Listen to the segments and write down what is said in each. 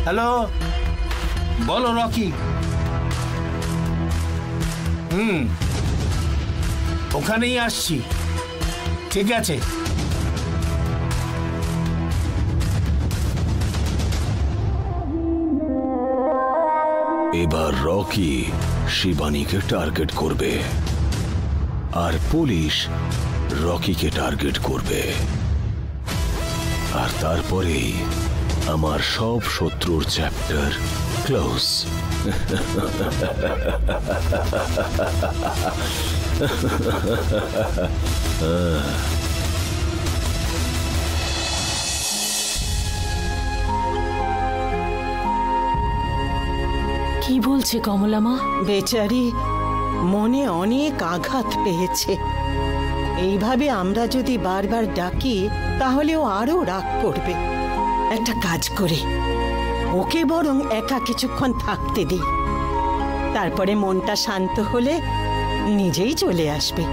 Hello, বলো Rocky. ওখানেই আসছি। ঠিক আছে। এবার রকি শিবানীকে টার্গেট করবে আর পুলিশ রকিকে টার্গেট করবে, আর তারপরেই আমার সব শত্রুর চ্যাপ্টার ক্লোজ। কি বলছে কমলা মা? বেচারি মনে অনেক আঘাত পেয়েছে। এইভাবে আমরা যদি বারবার ডাকি তাহলে ও আরো রাগ করবে। একটা কাজ করি, ওকে বরং একা কিছুক্ষণ থাকতে দিই, তারপরে মনটা শান্ত হলে নিজেই চলে আসবে।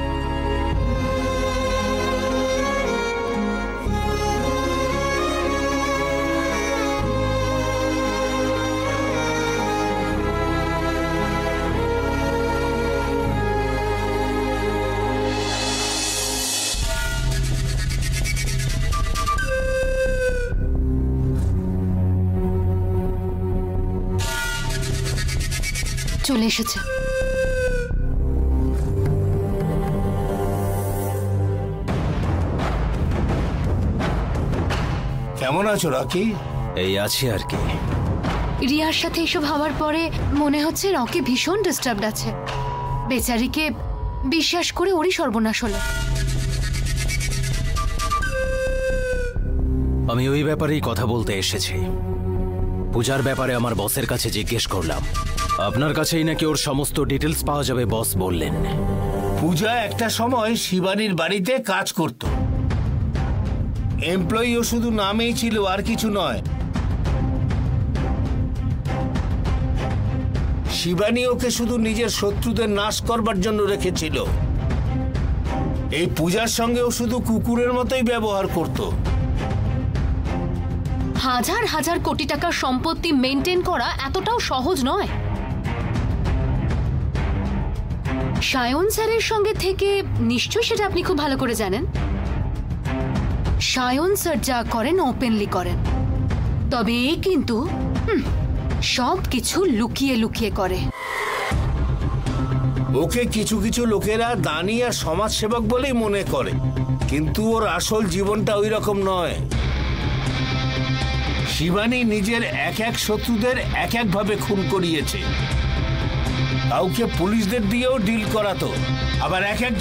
চলে এসেছে। কেমন আছো রকি? এই আছি আর কি। রিয়ার সাথে এসব হওয়ার পরে মনে হচ্ছে রকি ভীষণ ডিস্টার্বড আছে। বেচারিকে বিশ্বাস করে ওরই সর্বনাশ হলো। আমি ওই ব্যাপারেই কথা বলতে এসেছি। পূজার ব্যাপারে আমার বসের কাছে জিজ্ঞেস করলাম, আপনার কাছেই নাকি ওর সমস্ত ডিটেলস পাওয়া যাবে বস বললেন। পূজা একটা সময় শিবানীর বাড়িতে কাজ করত। এমপ্লয়িও শুধু নামেই ছিল, আর কিছু নয়। শিবানী ওকে শুধু নিজের শত্রুদের নাশ করবার জন্য রেখেছিল। এই পূজার সঙ্গেও শুধু কুকুরের মতোই ব্যবহার করত। হাজার হাজার কোটি টাকার সম্পত্তি মেনটেন করা এতটাও সহজ নয়। সায়ন স্যারের সঙ্গে থেকে নিশ্চয়ই সেটা আপনি খুব ভালো করে জানেন। সায়ন স্যার যা করেন ওপেনলি করেন, তবে এ কিন্তু সব কিছু লুকিয়ে লুকিয়ে করে। ওকে কিছু কিছু লোকেরা দানি আর সমাজসেবক বলেই মনে করে, কিন্তু ওর আসল জীবনটা ওই রকম নয়। শিবানী নিজের এক এক শত্রুদের এক এক ভাবে খুন করিয়েছে। কাউকে পুলিশদের দিয়েও ডিল করাতো, আবার এক এক